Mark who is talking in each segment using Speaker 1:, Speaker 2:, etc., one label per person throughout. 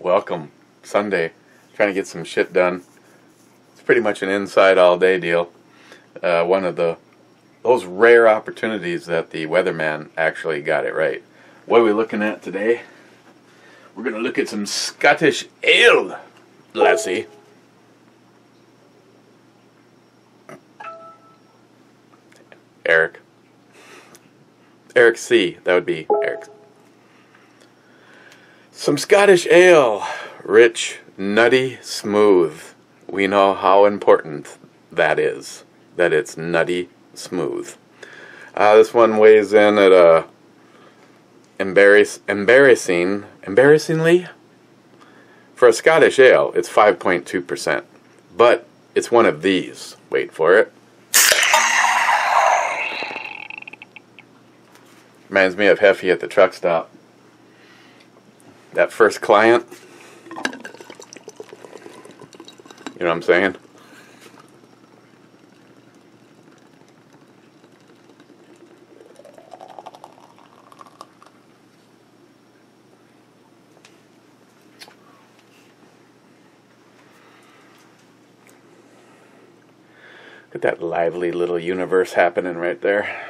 Speaker 1: Welcome. Sunday. Trying to get some shit done. It's pretty much an inside all day deal. One of those rare opportunities that the weatherman actually got it right. What are we looking at today? We're going to look at some Scottish ale, lassie. Eric C. That would be Eric. Some Scottish ale. Rich, nutty, smooth. We know how important that is. That it's nutty, smooth. This one weighs in at a embarrassingly, for a Scottish ale, it's 5.2%. But it's one of these. Wait for it. Reminds me of Heffy at the truck stop. That first client. You know what I'm saying? Look at that lively little universe happening right there.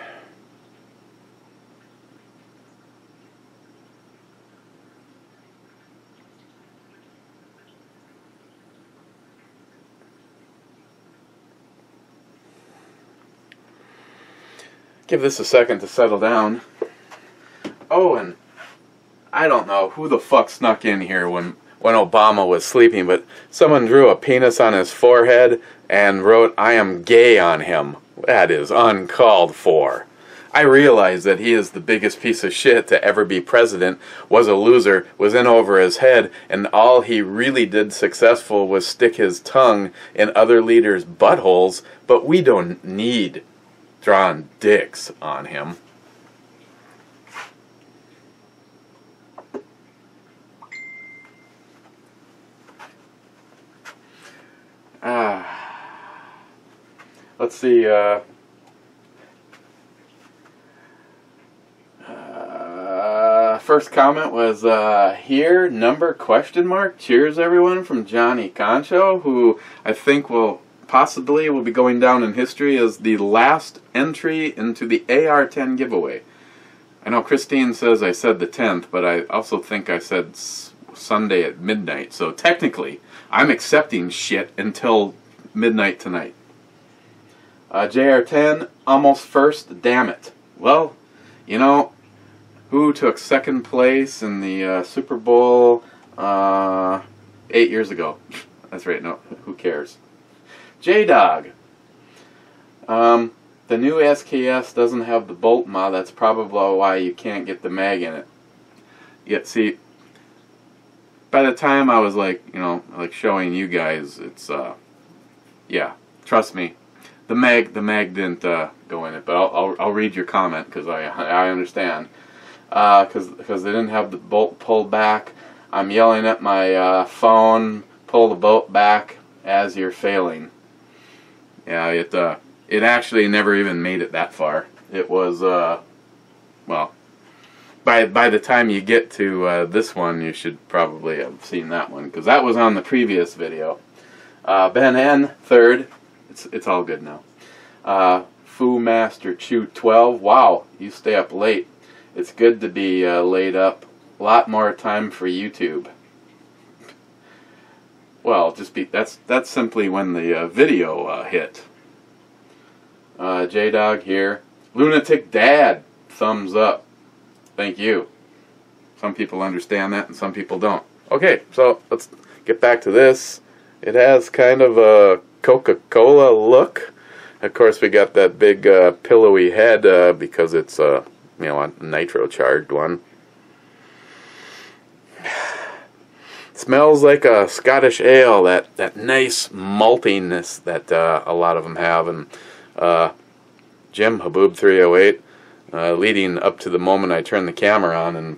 Speaker 1: Give this a second to settle down. Oh, and I don't know who the fuck snuck in here when Obama was sleeping, but someone drew a penis on his forehead and wrote, "I am gay" on him. That is uncalled for. I realize that he is the biggest piece of shit to ever be president, was a loser, was in over his head, and all he really did successful was stick his tongue in other leaders' buttholes, but we don't need drawing dicks on him. Let's see. First comment was here, number question mark. Cheers, everyone, from Johnny Concho, who I think will be going down in history as the last entry into the AR-10 giveaway. I know Christine says I said the 10th, but I also think I said Sunday at midnight. So technically, I'm accepting shit until midnight tonight. JR10, almost first, damn it. Well, you know, who took second place in the Super Bowl 8 years ago? That's right, no, who cares? J-Dog. The new SKS doesn't have the bolt mod. That's probably why you can't get the mag in it. Yet, see, by the time I was like showing you guys, it's yeah, trust me, the mag didn't go in it. But I'll read your comment because I understand. Because they didn't have the bolt pulled back. I'm yelling at my phone, pull the bolt back as you're failing. Yeah, it actually never even made it that far. It was, well, by the time you get to this one, you should probably have seen that one, because that was on the previous video. Ben N, third. It's all good now. Foo Master Chew 12. Wow, you stay up late. It's good to be laid up. A lot more time for YouTube. Well, that's simply when the video hit. J-Dog here. Lunatic Dad, thumbs up. Thank you. Some people understand that and some people don't. Okay, so let's get back to this. It has kind of a Coca-Cola look. Of course, we got that big pillowy head because it's a nitro-charged one. Smells like a Scottish ale, that nice maltiness that a lot of them have. And Jim Haboob 308, leading up to the moment I turned the camera on, and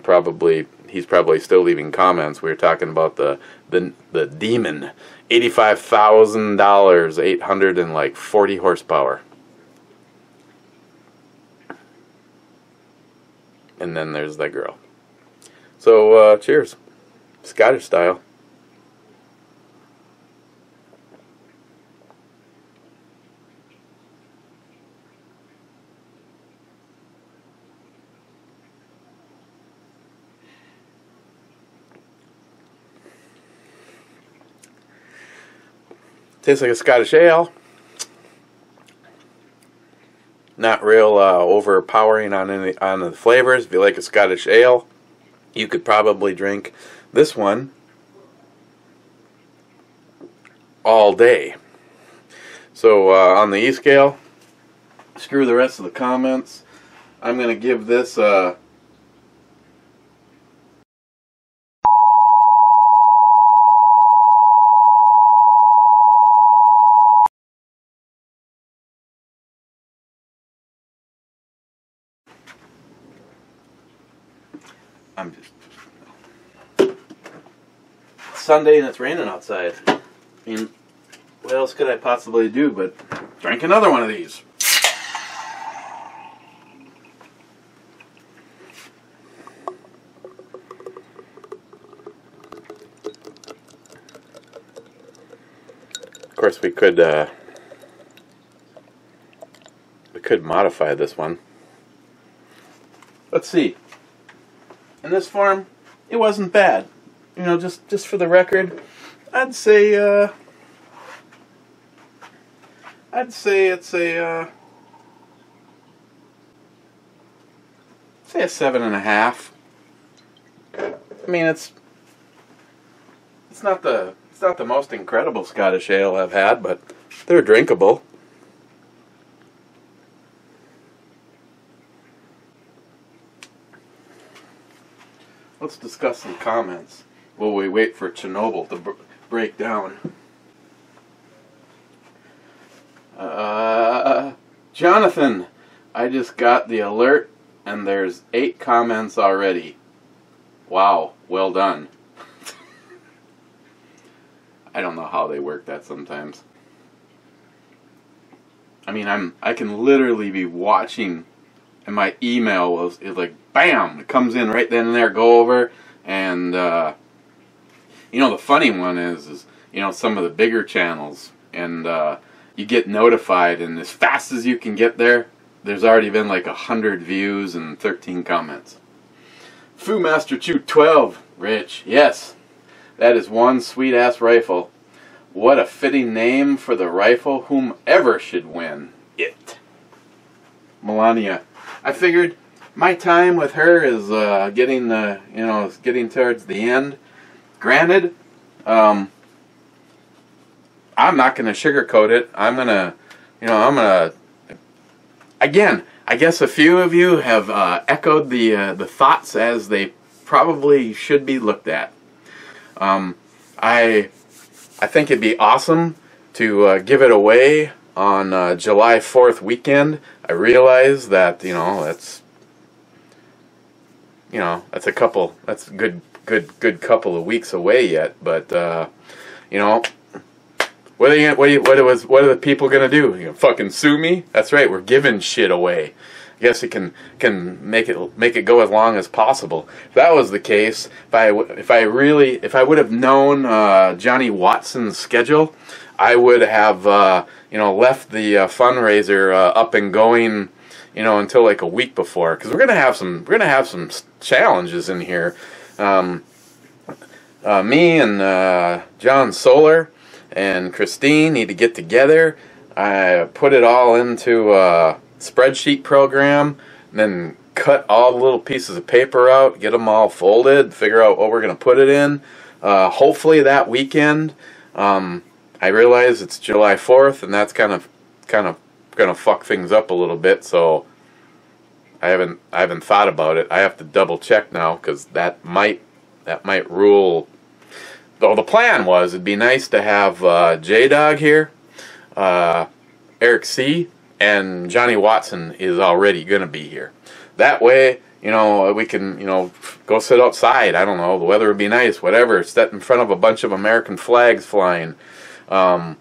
Speaker 1: he's probably still leaving comments. We were talking about the Demon, $85,000, 840 horsepower. And then there's that girl. So cheers. Scottish style. Tastes like a Scottish ale. Not real overpowering on the flavors. If you like a Scottish ale, you could probably drink this one all day. So on the E-scale, screw the rest of the comments. I'm going to give this I'm just it's Sunday and it's raining outside. I mean, what else could I possibly do but drink another one of these? Of course, we could modify this one. Let's see. In this form, it wasn't bad. You know, just for the record, I'd say it's a say a 7.5. I mean, it's not the most incredible Scottish ale I've had, but they're drinkable. Let's discuss some comments while we wait for Chernobyl to break down. Jonathan, I just got the alert and there's 8 comments already. Wow, well done. I don't know how they work that sometimes. I mean, I can literally be watching and my email is like, bam, it comes in right then and there, go over, and you know, the funny one is you know, some of the bigger channels, and you get notified, and as fast as you can get there, there's already been like 100 views and 13 comments. Foo Master Chew 12, Rich, yes, that is one sweet ass rifle. What a fitting name for the rifle. Whomever should win it. Melania, I figured my time with her is getting towards the end. Granted, I'm not going to sugarcoat it. I'm gonna again. I guess a few of you have echoed the thoughts as they probably should be looked at. I think it'd be awesome to give it away on July 4th weekend. I realize that that's a good couple of weeks away yet. But what are the people gonna do? You gonna fucking sue me? That's right. We're giving shit away. I guess it can make it go as long as possible. If that was the case, if I would have known Johnny Watson's schedule, I would have left the fundraiser up and going until like a week before, because we're gonna have some challenges in here. Me and John Solar and Christine need to get together. I put it all into spreadsheet program, and then cut all the little pieces of paper out, get them all folded, figure out what we're going to put it in. Hopefully that weekend. I realize it's July 4th, and that's kind of going to fuck things up a little bit, so I haven't thought about it. I have to double check now, because that might rule. Though the plan was, it'd be nice to have J-Dog here, Eric C., and Johnny Watson is already going to be here. That way, we can, go sit outside. I don't know, the weather would be nice, whatever. Sit in front of a bunch of American flags flying. But,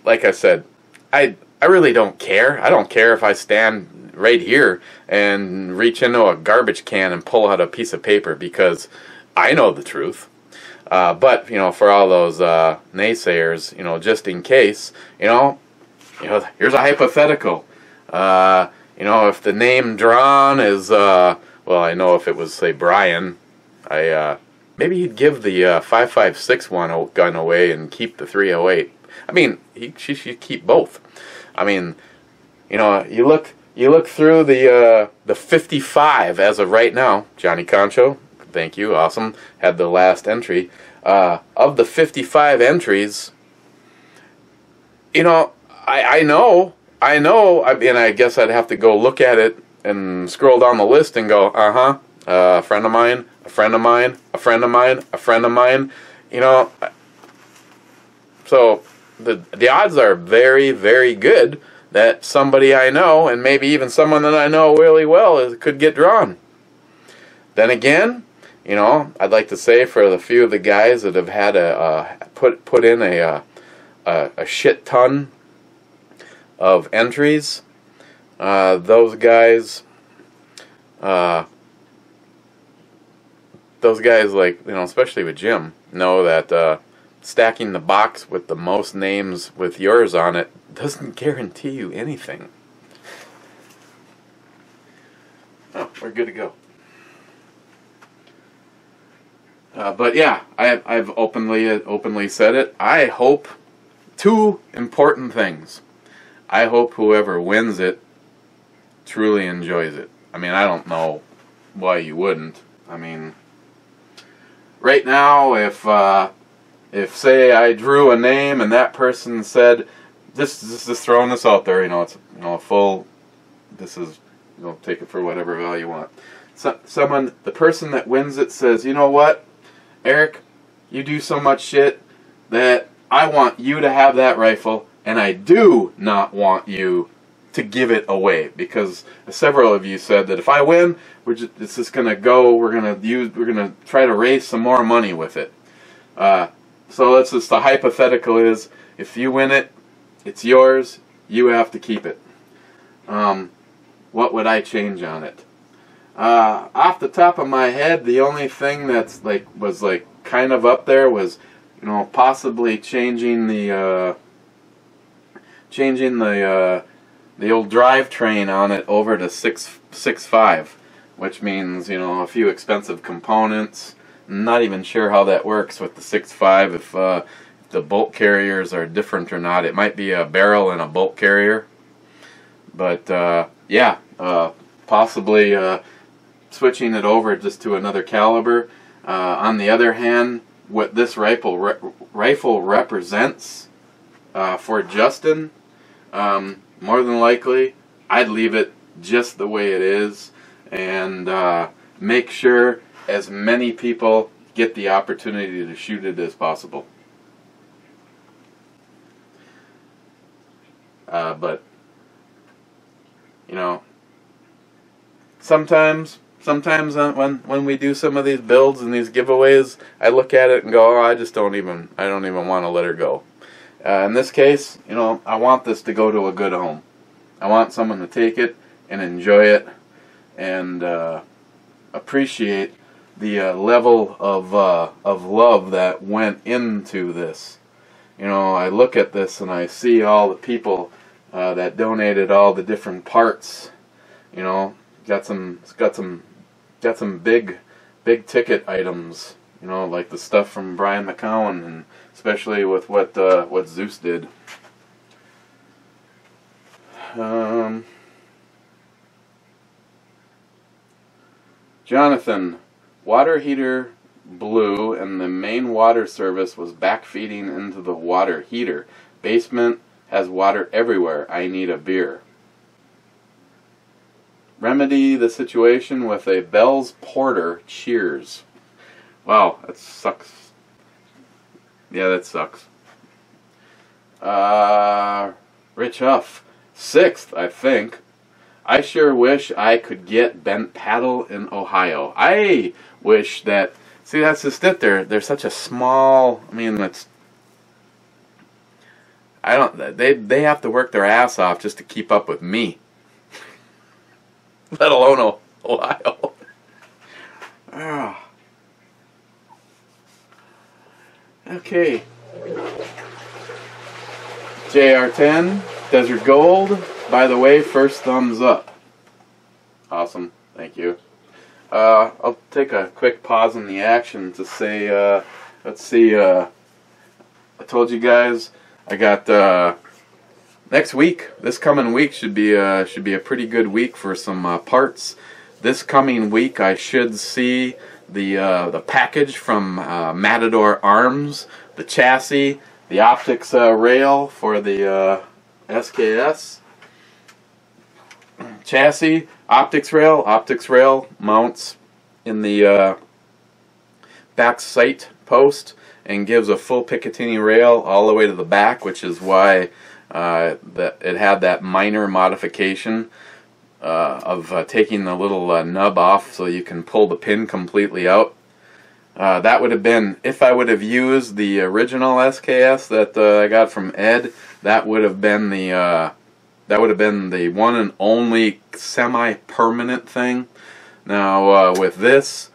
Speaker 1: like I said, I really don't care. I don't care if I stand right here and reach into a garbage can and pull out a piece of paper, because I know the truth. But, for all those naysayers, just in case, here's a hypothetical. If the name drawn is, well, I know if it was, say, Brian, I maybe he'd give the 5.56 gun away and keep the 308. I mean, she should keep both. I mean, you know, you look through the 55 as of right now. Johnny Concho, thank you, awesome. Had the last entry. Of the 55 entries, you know, I know. I mean, I guess I'd have to go look at it and scroll down the list and go, a friend of mine, a friend of mine, a friend of mine, a friend of mine. You know, so the odds are very, very good that somebody I know, and maybe even someone that I know really well, could get drawn. Then again, you know, I'd like to say for the few of the guys that have had put in a shit ton of entries, those guys, like, you know, especially with Jim, know that stacking the box with the most names with yours on it doesn't guarantee you anything. Oh, we're good to go. But yeah, I've openly said it. I hope two important things. I hope whoever wins it truly enjoys it. I mean, I don't know why you wouldn't. I mean, right now, if say I drew a name and that person said, just throwing this out there, you know, it's, you know, full. This is, you know, take it for whatever value you want. So, the person that wins it says, you know what, Eric, you do so much shit that I want you to have that rifle, and I do not want you to give it away, because several of you said that if I win, it's just gonna go. We're gonna try to raise some more money with it. So let's just, the hypothetical is, if you win it, it's yours. You have to keep it. What would I change on it? Off the top of my head, the only thing that's was kind of up there was, you know, possibly changing the old drivetrain on it over to 6.5, which means, you know, a few expensive components. Not even sure how that works with the 6.5, if the bolt carriers are different or not. It might be a barrel and a bolt carrier, but yeah, possibly switching it over just to another caliber. On the other hand, what this rifle represents for Justin, more than likely, I'd leave it just the way it is, and make sure as many people get the opportunity to shoot it as possible. But, you know, sometimes when we do some of these builds and these giveaways, I look at it and go, oh, I don't even want to let her go. In this case, you know, I want this to go to a good home. I want someone to take it and enjoy it and appreciate the level of love that went into this. You know, I look at this and I see all the people that donated all the different parts. You know, got some big ticket items. You know, like the stuff from Brian McCowan, and especially with what Zeus did. Jonathan, water heater blew and the main water service was backfeeding into the water heater. Basement has water everywhere. I need a beer. Remedy the situation with a Bell's Porter. Cheers. Wow, that sucks. Yeah, that sucks. Rich Huff, 6th, I think. I sure wish I could get bent paddle in Ohio. I wish that. See, that's just it. They're such a small. I mean, that's. I don't. They have to work their ass off just to keep up with me. Let alone Ohio. Okay. JR10, Desert Gold. By the way, first thumbs up. Awesome. Thank you. I'll take a quick pause in the action to say, let's see, I told you guys I got next week. This coming week should be a pretty good week for some parts. This coming week I should see the package from Matador Arms, the chassis, the optics rail for the SKS. Chassis, optics rail mounts in the back sight post and gives a full Picatinny rail all the way to the back, which is why that it had that minor modification of taking the little nub off so you can pull the pin completely out. That would have been, if I would have used the original SKS that I got from Ed, that would have been the one and only semi-permanent thing. Now with this,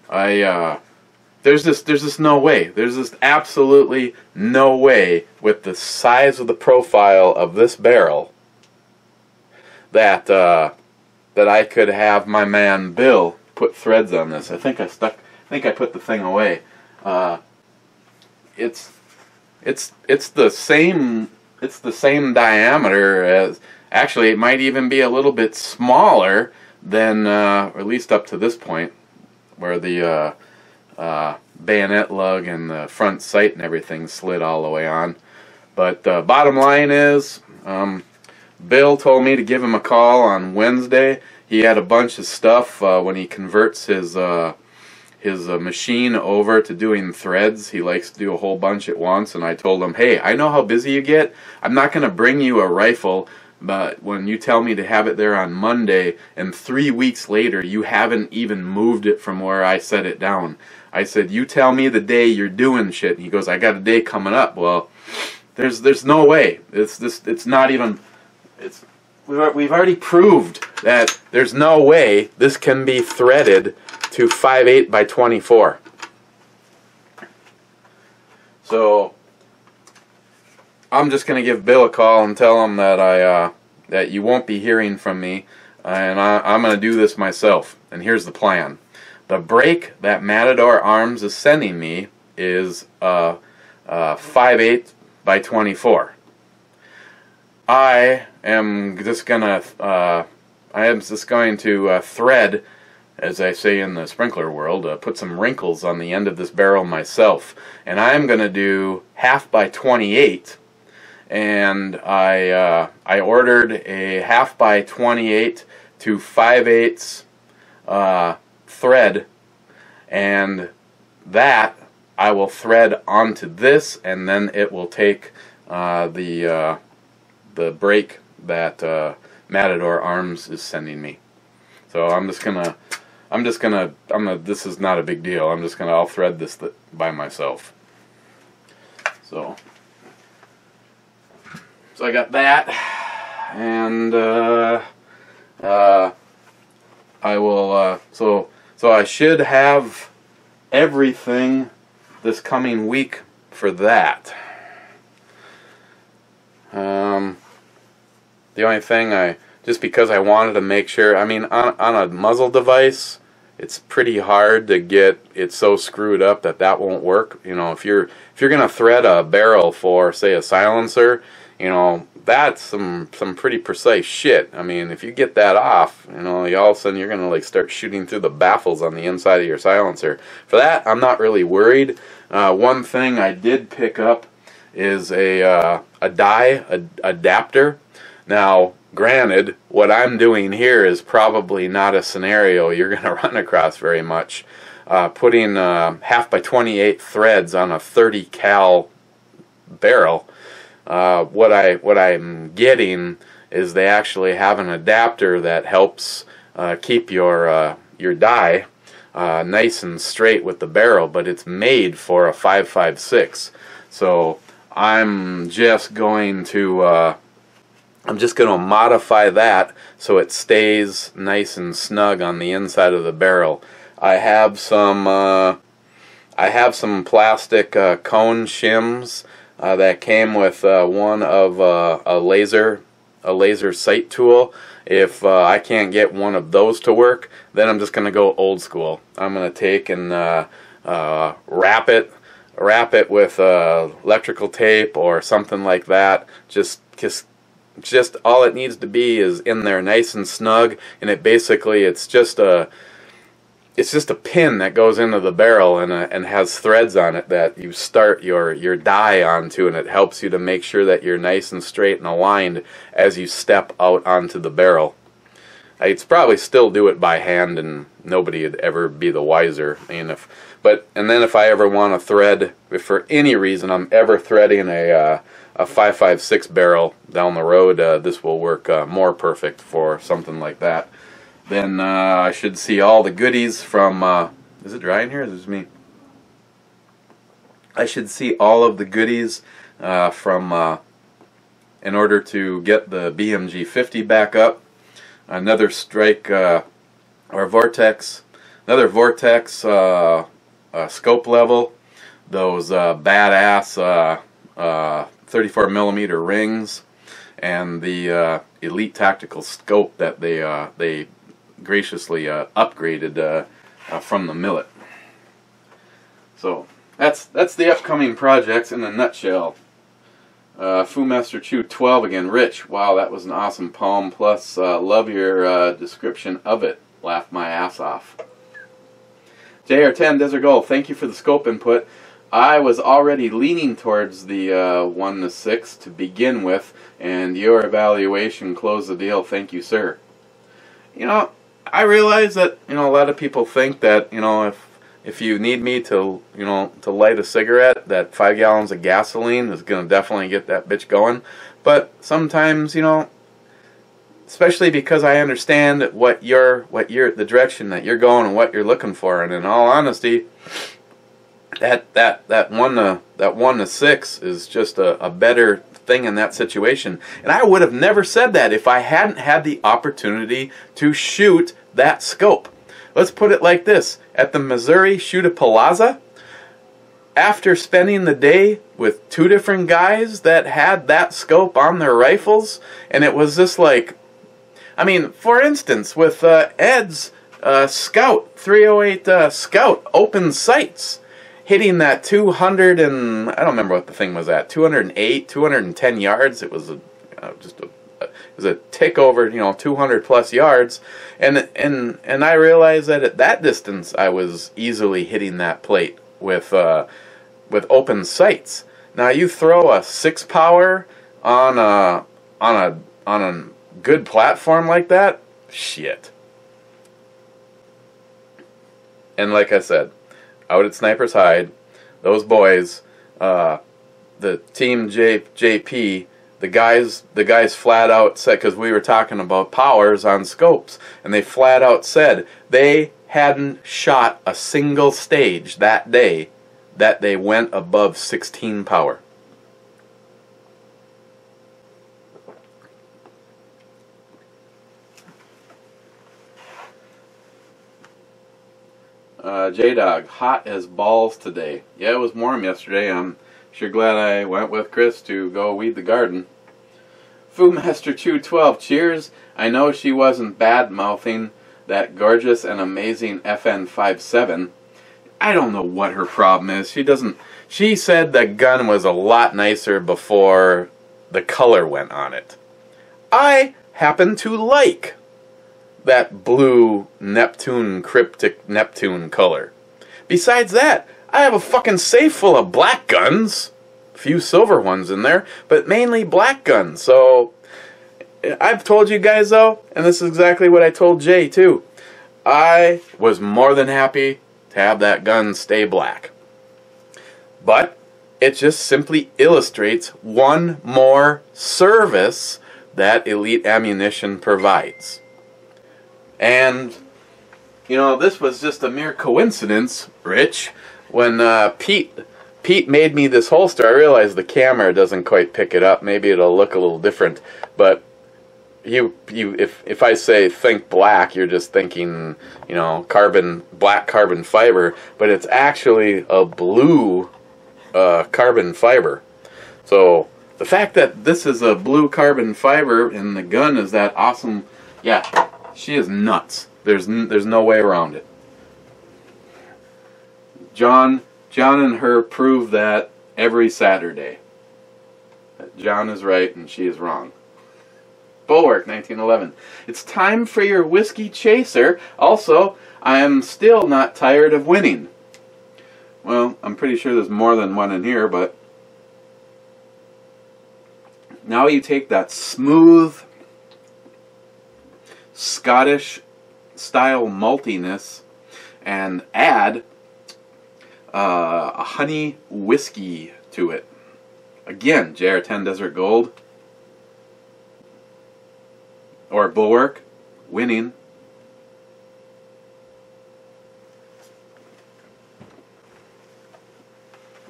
Speaker 1: there's just no way. There's just absolutely no way with the size of the profile of this barrel that I could have my man Bill put threads on this. I think I put the thing away. It's the same. It's the same diameter as. Actually, it might even be a little bit smaller than, or at least up to this point, where the bayonet lug and the front sight and everything slid all the way on. But bottom line is, Bill told me to give him a call on Wednesday. He had a bunch of stuff when he converts his machine over to doing threads. He likes to do a whole bunch at once, and I told him, hey, I know how busy you get. I'm not going to bring you a rifle, but when you tell me to have it there on Monday, and 3 weeks later you haven't even moved it from where I set it down. I said, you tell me the day you're doing shit. And he goes, I got a day coming up. Well, there's no way. It's not even. We've already proved that there's no way this can be threaded to 5/8 by 24. So I'm just gonna give Bill a call and tell him that that you won't be hearing from me, and I'm gonna do this myself. And here's the plan: the brake that Matador Arms is sending me is 5/8 by 24. I am just going to thread, as I say in the sprinkler world, put some wrinkles on the end of this barrel myself. And I'm going to do 1/2 by 28. And I ordered a 1/2 by 28 to 5/8 thread, and that I will thread onto this, and then it will take the brake that Matador Arms is sending me. So this is not a big deal. I'll thread this by myself. So I got that, and I will, so I should have everything this coming week for that. The only thing just because I wanted to make sure, I mean, on a muzzle device, it's pretty hard to get it so screwed up that won't work. You know, if you're gonna thread a barrel for, say, a silencer, you know, that's some pretty precise shit. I mean, if you get that off, you know, all of a sudden you're gonna like start shooting through the baffles on the inside of your silencer. For that, I'm not really worried. One thing I did pick up is a die adapter. Now, granted, what I'm doing here is probably not a scenario you're going to run across very much. Putting 1/2 by 28 threads on a 30 cal barrel. What I'm getting is they actually have an adapter that helps keep your die nice and straight with the barrel, but it's made for a 5.56. So I'm just going to modify that so it stays nice and snug on the inside of the barrel. I have some plastic cone shims that came with one of a laser a laser sight tool. If I can't get one of those to work, then I'm just going to go old school. I'm going to take and wrap it with electrical tape or something like that. Just all it needs to be is in there nice and snug, and it's just a pin that goes into the barrel and has threads on it that you start your die onto, and it helps you to make sure that you're nice and straight and aligned as you step out onto the barrel. I'd probably still do it by hand, and nobody would ever be the wiser. And then if I ever want to thread, if for any reason I'm ever threading a 5.56 barrel down the road, this will work more perfect for something like that. Then I should see all the goodies from, is it dry in here? Or is it just me? I should see all of the goodies from, in order to get the BMG 50 back up. Another strike, or vortex, another vortex scope level. Those badass 34 millimeter rings, and the Elite Tactical Scope that they graciously upgraded from the millet. So that's the upcoming projects in a nutshell. Master Chew 12 again. Rich, wow, that was an awesome poem. Plus, love your description of it. Laughed my ass off. JR10 Desert Gold, thank you for the scope input. I was already leaning towards the 1-6 to begin with, and your evaluation closed the deal. Thank you, sir. You know, I realize that, you know, a lot of people think that, you know, if you need me to, you know, to light a cigarette, that 5 gallons of gasoline is going to definitely get that bitch going. But sometimes, you know, especially because I understand the direction that you're going and what you're looking for, and in all honesty, that 1-6 is just a better thing in that situation. And I would have never said that if I hadn't had the opportunity to shoot that scope. Let's put it like this. At the Missouri Shoot-A-Palooza, after spending the day with 2 different guys that had that scope on their rifles, and it was just like, I mean, for instance, with Ed's Scout, 308 Scout, open sights, hitting that 200 and, I don't remember what the thing was at, 208, 210 yards. It was it was a tick over, you know, 200 plus yards, and I realized that at that distance I was easily hitting that plate with open sights. Now you throw a 6 power on a good platform like that, shit. And like I said, out at Sniper's Hide, those boys, the team JP. The guys flat out said, because we were talking about powers on scopes, and they flat out said they hadn't shot a single stage that day that they went above 16 power. J-Dog, hot as balls today. Yeah, it was warm yesterday. I'm sure glad I went with Chris to go weed the garden. Master Chew 12, cheers. I know she wasn't bad-mouthing that gorgeous and amazing FN57. I don't know what her problem is. She said the gun was a lot nicer before the color went on it. I happen to like that blue Neptune, cryptic Neptune color. Besides that, I have a fucking safe full of black guns. A few silver ones in there, but mainly black guns. So I've told you guys though, and this is exactly what I told Jay too, I was more than happy to have that gun stay black. But it just simply illustrates one more service that Elite Ammunition provides. And, you know, this was just a mere coincidence, Rich. When Pete made me this holster, I realized the camera doesn't quite pick it up. Maybe it'll look a little different. But if I say think black, you're just thinking, you know, black carbon fiber. But it's actually a blue carbon fiber. So The fact that this is a blue carbon fiber and the gun is that awesome, yeah, she is nuts. There's no way around it. John and her prove that every Saturday. That John is right and she is wrong. Bulwark, 1911. It's time for your whiskey chaser. Also, I am still not tired of winning. Well, I'm pretty sure there's more than one in here, but now you take that smooth Scottish style maltiness and add a honey whiskey to it. Again, JR10 Desert Gold or Bulwark, winning.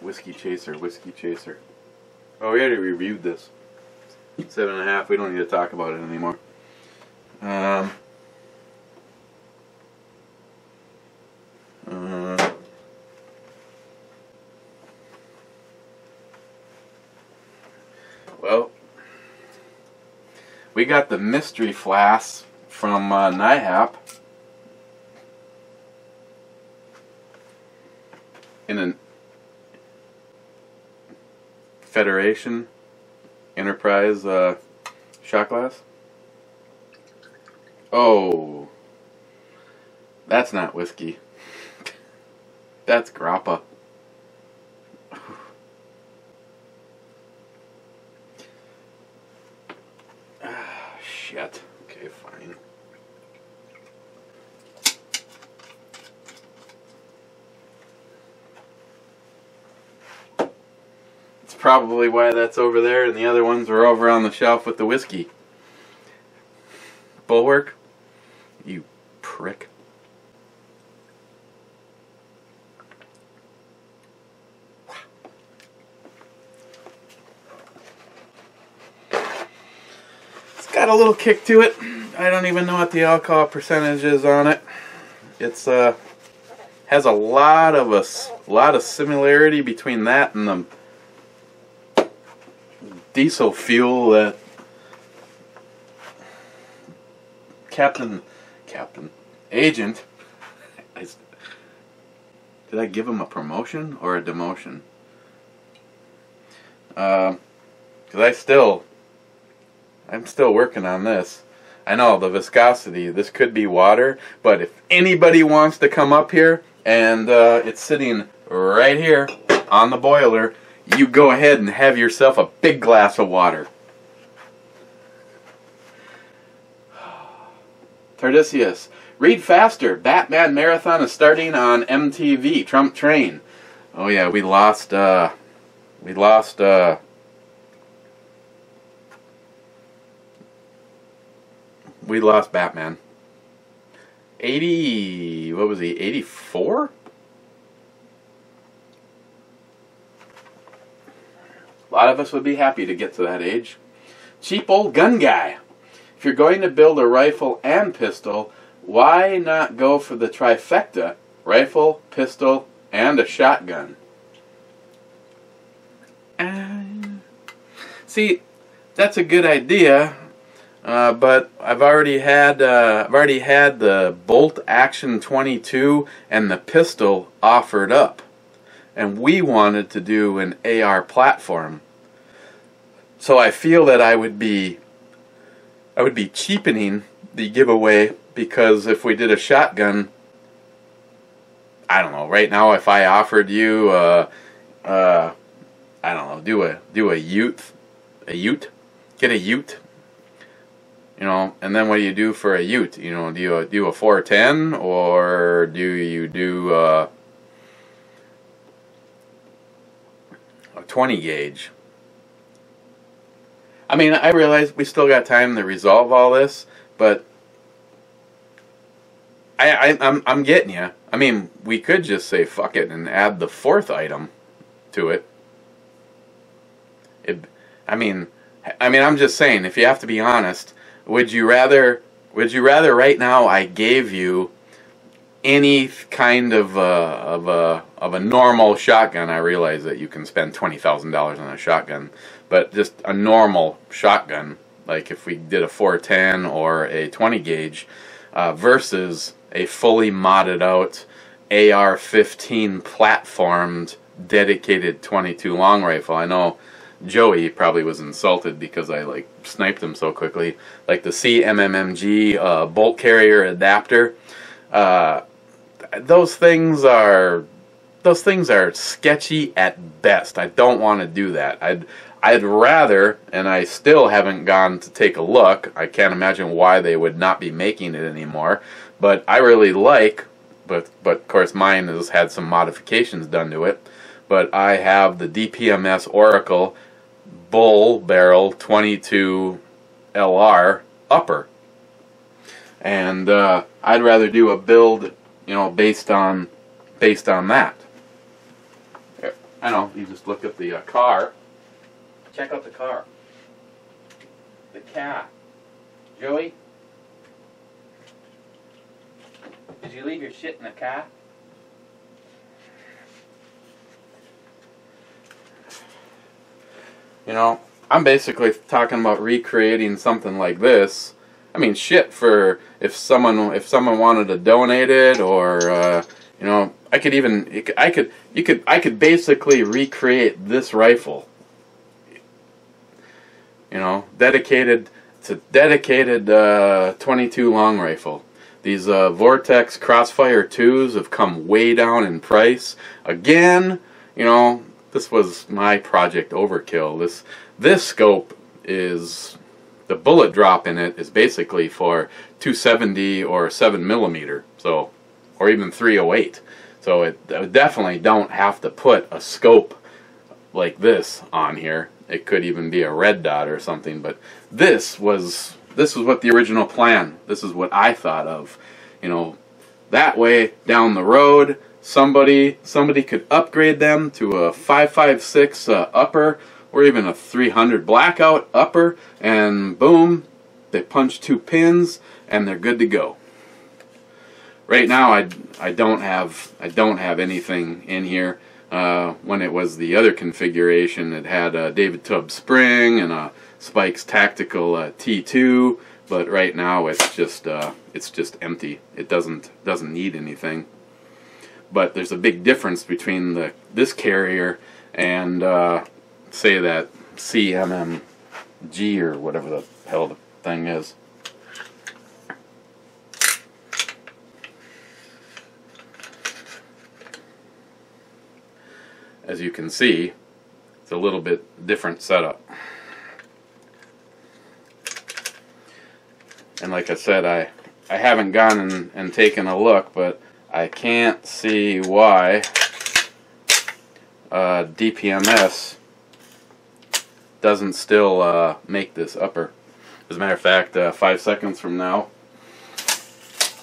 Speaker 1: Whiskey chaser, whiskey chaser. Oh, we already reviewed this. 7.5. We don't need to talk about it anymore. Well, we got the mystery flask from NIHAP in an Federation Enterprise shot glass. Oh, that's not whiskey. That's grappa. Shit. Okay, fine. It's probably why that's over there and the other ones are over on the shelf with the whiskey. Bulwark? You prick. Got a little kick to it. I don't even know what the alcohol percentage is on it. It's has a lot of similarity between that and the diesel fuel that Agent. Did I give him a promotion or a demotion? Because I'm still working on this. I know the viscosity, this could be water, but if anybody wants to come up here and it's sitting right here on the boiler, you go ahead and have yourself a big glass of water. Tardisius, read faster. Batman Marathon is starting on MTV. Trump Train. Oh yeah, we lost Batman. 80, what was he, 84? A lot of us would be happy to get to that age. Cheap old gun guy. If you're going to build a rifle and pistol, why not go for the trifecta? Rifle, pistol, and a shotgun. See, that's a good idea. But I've already had the bolt action 22 and the pistol offered up, and we wanted to do an AR platform. So I feel that I would be cheapening the giveaway, because if we did a shotgun, I don't know. Right now, if I offered you, I don't know, do a ute, get a ute. You know, and then what do you do for a ute? You know, do you do a 410 or do you do a 20 gauge? I mean, I realize we still got time to resolve all this, but I'm getting you. I mean, we could just say fuck it and add the fourth item to it. I mean, I'm just saying, if you have to be honest. Would you rather right now I gave you any kind of a normal shotgun? I realize that you can spend $20,000 on a shotgun, but just a normal shotgun, like if we did a 410 or a 20 gauge, versus a fully modded out AR-15 platformed dedicated 22 long rifle. I know Joey probably was insulted because I like sniped him so quickly. Like the CMMMG bolt carrier adapter. Those things are sketchy at best. I don't want to do that. I'd rather, and I still haven't gone to take a look. I can't imagine why they would not be making it anymore. But I really like, but of course mine has had some modifications done to it. But I have the DPMS Oracle Bull Barrel 22 LR upper, and I'd rather do a build, based on that. I know, you just look at the car. Check out the car. The cat. Joey? Did you leave your shit in the car? I'm basically talking about recreating something like this. I mean, shit, for if someone wanted to donate it, or I could basically recreate this rifle. Dedicated 22 long rifle. These Vortex Crossfire 2s have come way down in price. Again, this was my project overkill. This scope is, the bullet drop in it is basically for 270 or 7mm, so, or even 308. So I definitely don't have to put a scope like this on here. It could even be a red dot or something, but this was what the original plan. This is what I thought of. That way down the road, somebody could upgrade them to a 5.56 upper, or even a 300 blackout upper, and boom, they punch 2 pins and they're good to go. Right now, I don't have anything in here. When it was the other configuration, it had a David Tubb spring and a Spikes Tactical T2, but right now it's just empty. It doesn't need anything. But there's a big difference between this carrier and say that CMMG or whatever the hell the thing is. As you can see, it's a little bit different setup. And like I said, I haven't gone and taken a look, but I can't see why DPMS doesn't still make this upper. As a matter of fact, 5 seconds from now,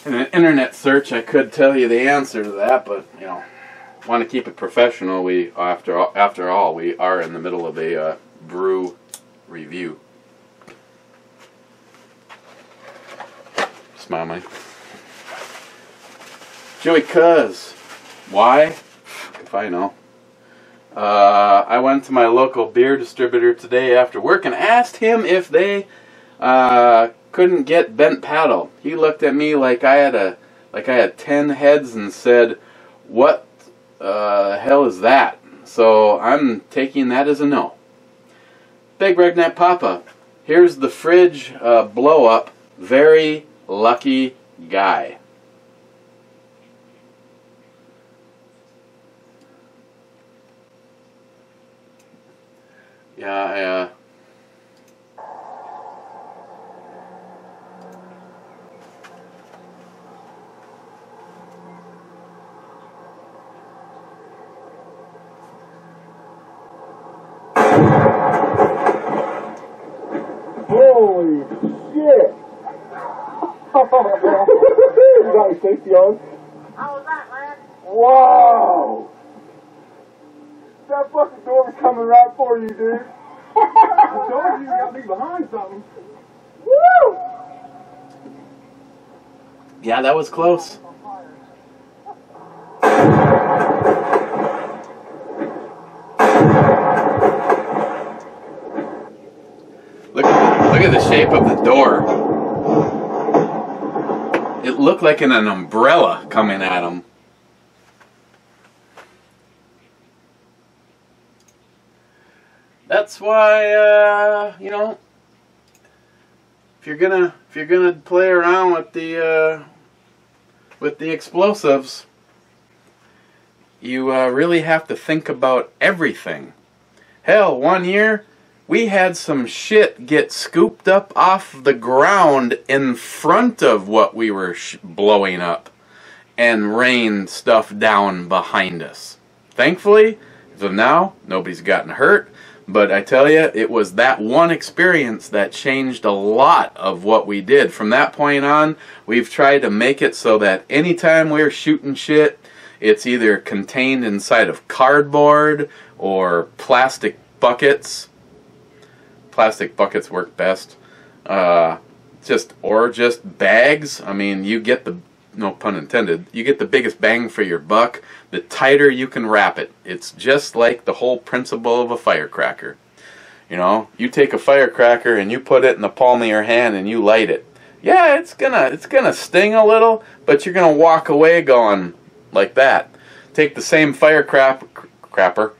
Speaker 1: in an internet search, I could tell you the answer to that, but want to keep it professional. We after all, we are in the middle of a brew review. Smile, money. Joey Cuz. Why? If I know. I went to my local beer distributor today after work and asked him if they couldn't get bent paddle. He looked at me like I had 10 heads and said, "What the hell is that?" So I'm taking that as a no. Big Redneck Papa. Here's the fridge blow up. Very lucky guy. Yeah,
Speaker 2: Holy shit! You got your safety on?
Speaker 3: How was that, man?
Speaker 2: Wow! That fucking door was coming right for you, dude. I told you, you got me behind something. Woo!
Speaker 1: yeah, that was close. door. It looked like an umbrella coming at him. That's why, you know, if you're gonna play around with the explosives, you really have to think about everything. Hell, one year we had some shit get scooped up off the ground in front of what we were blowing up, and rained stuff down behind us. Thankfully, as of now, nobody's gotten hurt. But I tell you, it was that one experience that changed a lot of what we did. From that point on, we've tried to make it so that anytime we're shooting shit, it's either contained inside of cardboard or plastic buckets. Plastic buckets work best. Just bags. I mean, you get the, no pun intended, you get the biggest bang for your buck. The tighter you can wrap it. It's just like the whole principle of a firecracker. You know, you take a firecracker and you put it in the palm of your hand and you light it. Yeah, it's gonna sting a little, but you're gonna walk away going like that. Take the same cracker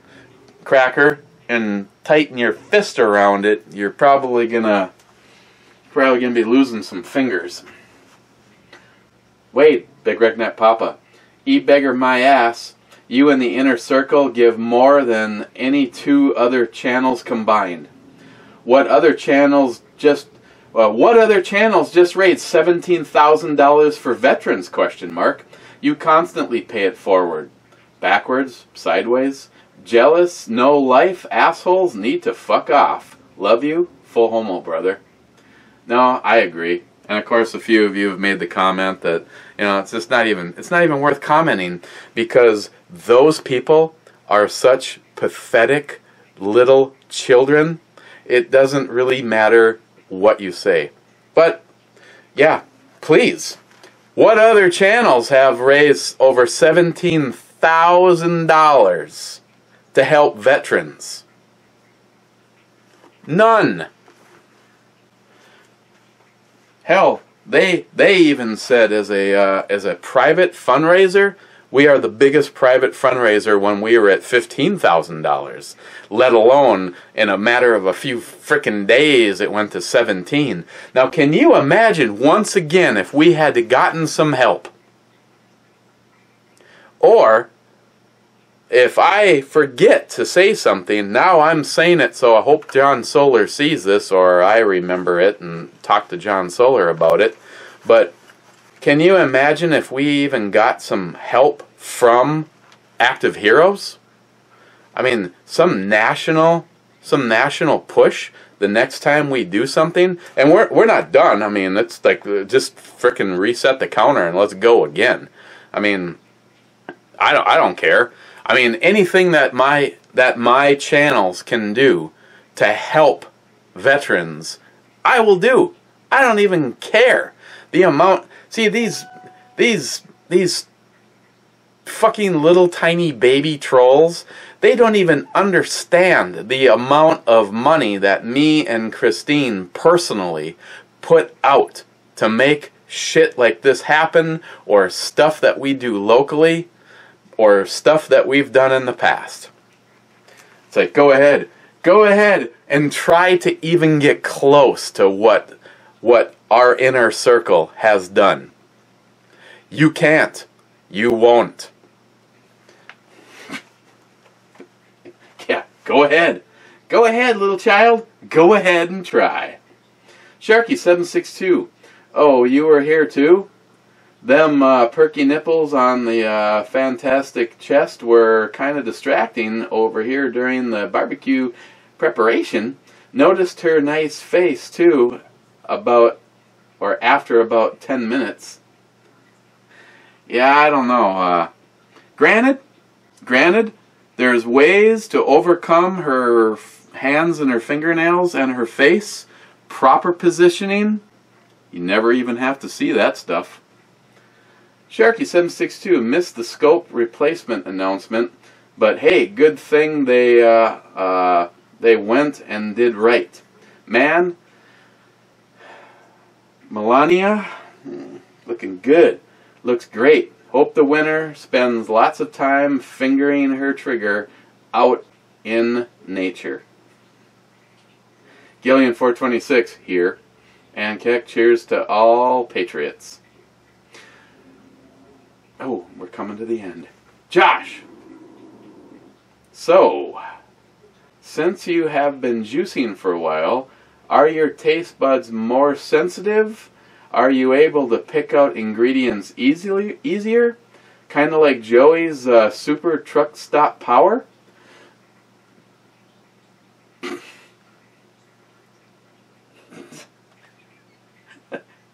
Speaker 1: and tighten your fist around it. You're probably gonna be losing some fingers. Wait, Big Redneck Papa. E-beggar my ass. You and the inner circle give more than any two other channels combined. What other channels just raised $17,000 for veterans? ? You constantly pay it forward. Backwards, sideways. Jealous, no life assholes need to fuck off. Love you, full homo, brother. No, I agree. And of course, a few of you have made the comment that, you know, it's not even worth commenting, because those people are such pathetic little children. It doesn't really matter what you say. But yeah, please. What other channels have raised over $17,000 to help veterans? None. Hell, they even said as a private fundraiser, we are the biggest private fundraiser when we were at $15,000. Let alone in a matter of a few frickin' days it went to 17. Now, can you imagine once again if we had gotten some help? Or if I forget to say something, now I'm saying it, so I hope John Solar sees this, or I remember it and talk to John Solar about it. But can you imagine if we even got some help from active heroes? I mean, some national push the next time we do something, and we're not done. I mean, it's like just frickin' reset the counter and let's go again. I mean, I don't care. I mean, anything that my channels can do to help veterans, I will do. I don't even care. The amount, see, these fucking little tiny baby trolls, they don't even understand the amount of money that me and Christine personally put out to make shit like this happen, or stuff that we do locally, or stuff that we've done in the past. It's like, go ahead and try to even get close to what our inner circle has done. You can't. You won't. Yeah, go ahead. Go ahead, little child. Go ahead and try. Sharky762. Oh, you were here too? Them perky nipples on the fantastic chest were kind of distracting over here during the barbecue preparation. Noticed her nice face too after about 10 minutes. Yeah, I don't know. Granted, there's ways to overcome her hands and her fingernails and her face. Proper positioning. You never even have to see that stuff. Sharky762 missed the scope replacement announcement, but hey, good thing they went and did right. Man, Melania, looking good. Looks great. Hope the winner spends lots of time fingering her trigger out in nature. Gillian 426 here. And Keck, cheers to all patriots. Oh, we're coming to the end. Josh! So, since you have been juicing for a while, are your taste buds more sensitive? Are you able to pick out ingredients easier? Kind of like Joey's super truck stop power?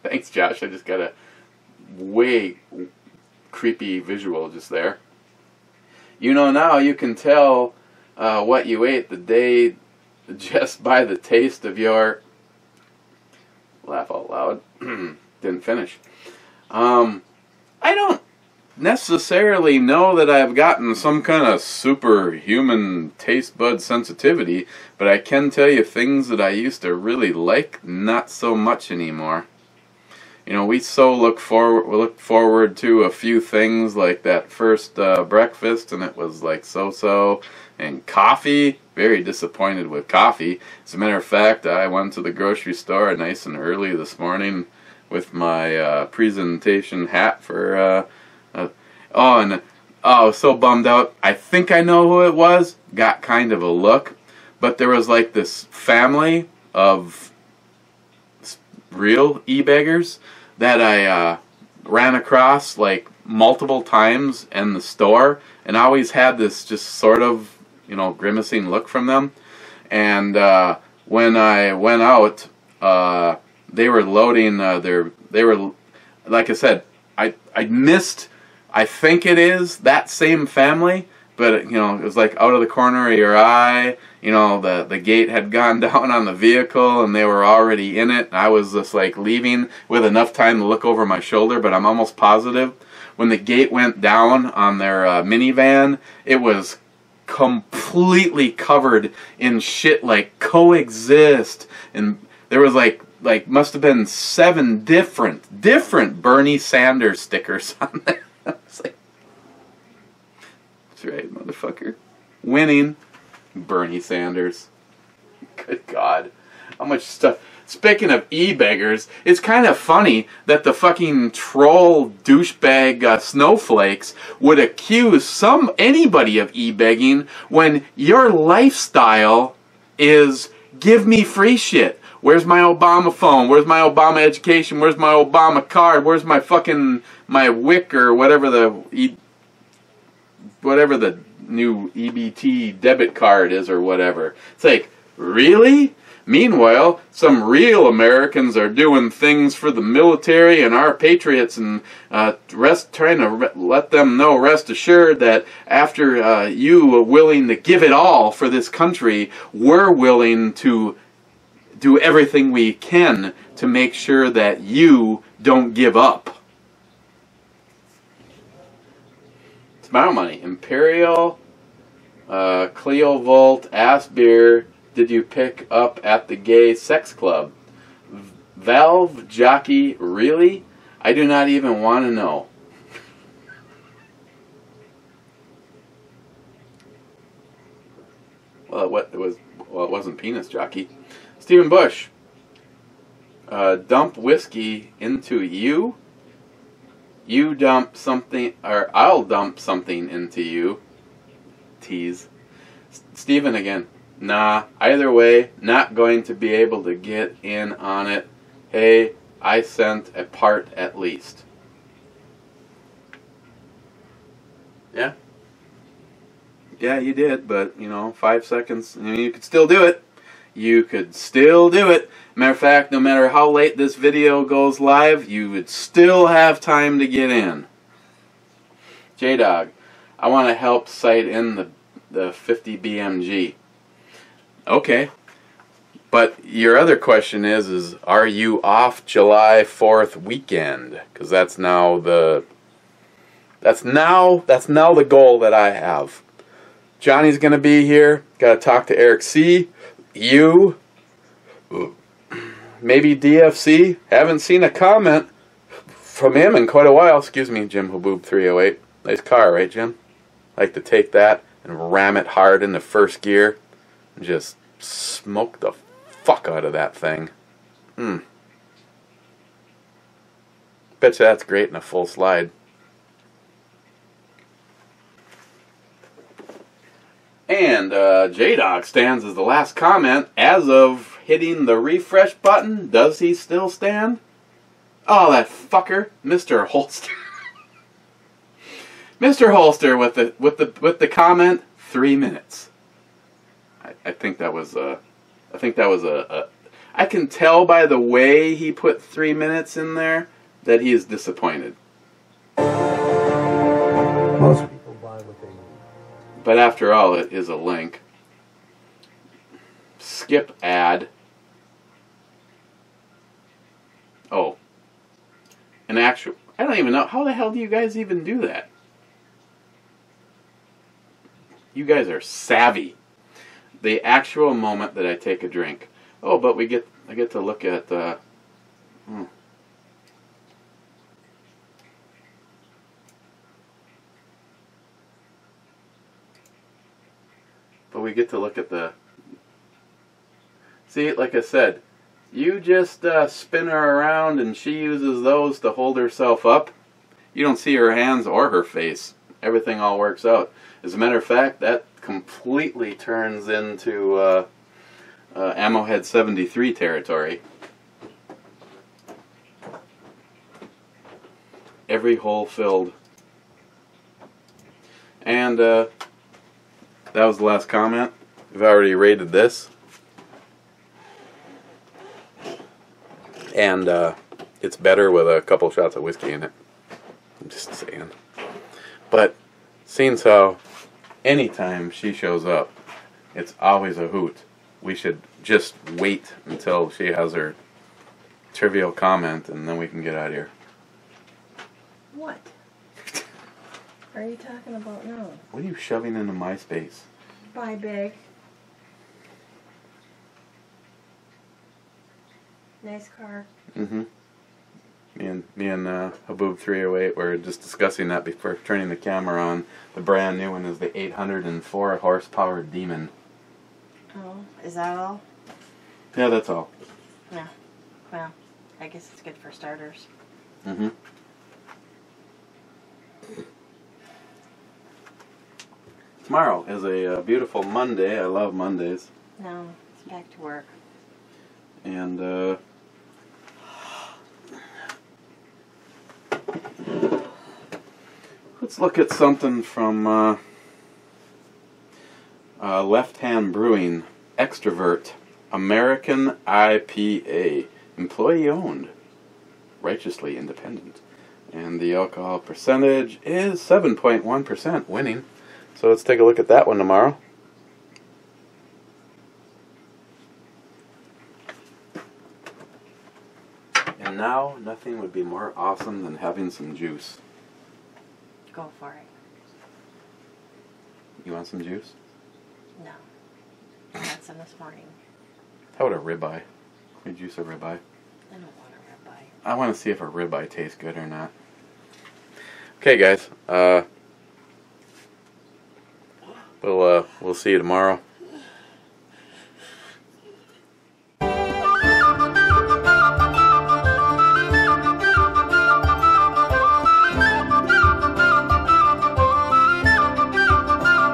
Speaker 1: Thanks, Josh. I just got a way creepy visual just there. You know, now you can tell what you ate the day just by the taste of your... Laugh out loud. Didn't finish. I don't necessarily know that I've gotten some kind of superhuman taste bud sensitivity, but I can tell you things that I used to really like, not so much anymore. You know, we look forward to a few things like that first breakfast, and it was like so-so. And coffee, very disappointed with coffee. As a matter of fact, I went to the grocery store nice and early this morning with my presentation hat for... I was so bummed out. I think I know who it was. Got kind of a look. But there was like this family of real e-beggars that I ran across like multiple times in the store, and I always had this just sort of, you know, grimacing look from them. And when I went out, they were loading they were, like I said, I missed, I think it is that same family, but you know, it was like out of the corner of your eye. You know, the gate had gone down on the vehicle and they were already in it. I was just like leaving with enough time to look over my shoulder, but I'm almost positive when the gate went down on their minivan, it was completely covered in shit like coexist, and there was like must have been 7 different Bernie Sanders stickers on there. I was like, that's right, motherfucker. Winning. Bernie Sanders. Good God. How much stuff. Speaking of e-beggars, it's kind of funny that the fucking troll douchebag snowflakes would accuse anybody of e-begging when your lifestyle is give me free shit. Where's my Obama phone? Where's my Obama education? Where's my Obama card? Where's my fucking, my WIC or whatever the new EBT debit card is or whatever. It's like, really? Meanwhile, some real Americans are doing things for the military and our patriots, and trying to let them know, rest assured, that after you are willing to give it all for this country, we're willing to do everything we can to make sure that you don't give up. Smile money. Imperial, Clio Volt, Ass Beer, did you pick up at the gay sex club? Valve Jockey, really? I do not even want to know. Well, it wasn't Penis Jockey. Stephen Bush, dump whiskey into you. You dump something, or I'll dump something into you. Tease. Stephen again. Nah, either way, not going to be able to get in on it. Hey, I sent a part at least. Yeah. Yeah, you did, but, you know, 5 seconds, I mean, you could still do it. You could still do it. Matter of fact, no matter how late this video goes live, you would still have time to get in. J-Dog, I want to help cite in the 50 BMG. Okay. But your other question is are you off July 4th weekend? Because that's now the goal that I have. Johnny's going to be here. Got to talk to Eric C. You. maybe DFC. Haven't seen a comment from him in quite a while. Excuse me, Jim Haboob 308. Nice car, right, Jim? Like to take that and ram it hard into first gear and just smoke the fuck out of that thing. Bet you that's great in a full slide. And J-Dog stands as the last comment. As of hitting the refresh button, does he still stand? Oh, that fucker, Mr. Holster. Mr. Holster with the comment, 3 minutes. I think that was a. I can tell by the way he put 3 minutes in there that he is disappointed.
Speaker 2: Most people buy what they need.
Speaker 1: But after all, it is a link. Skip ad. Oh. An actual... I don't even know. How the hell do you guys even do that? You guys are savvy. The actual moment that I take a drink. Oh, but I get to look at... But we get to look at the... See, like I said, you just spin her around and she uses those to hold herself up. You don't see her hands or her face. Everything all works out. As a matter of fact, that completely turns into Ammohead 73 territory. Every hole filled. And that was the last comment. We've already rated this. And it's better with a couple shots of whiskey in it. I'm just saying. But seeing how anytime she shows up, it's always a hoot. We should just wait until she has her trivial comment and then we can get out of here.
Speaker 3: What are you talking about now?
Speaker 1: What are you shoving into my space?
Speaker 3: Bye, big. Nice car.
Speaker 1: Mm-hmm. Me and Haboob 308 were just discussing that before turning the camera on. The brand new one is the 804 horsepower Demon.
Speaker 3: Oh, is that all?
Speaker 1: Yeah, that's all.
Speaker 3: Yeah. Well, I guess it's good for starters.
Speaker 1: Mm-hmm. Tomorrow is a beautiful Monday. I love Mondays.
Speaker 3: No, it's back to work.
Speaker 1: And let's look at something from Left Hand Brewing, Extrovert, American IPA, employee owned, righteously independent. And the alcohol percentage is 7.1%, winning. So let's take a look at that one tomorrow. And now, nothing would be more awesome than having some juice.
Speaker 3: Go for it.
Speaker 1: You want some juice?
Speaker 3: No. I had some this morning.
Speaker 1: How about a ribeye? Can we juice a ribeye?
Speaker 3: I don't want a ribeye.
Speaker 1: I want to see if a ribeye tastes good or not. Okay, guys. We'll see you tomorrow.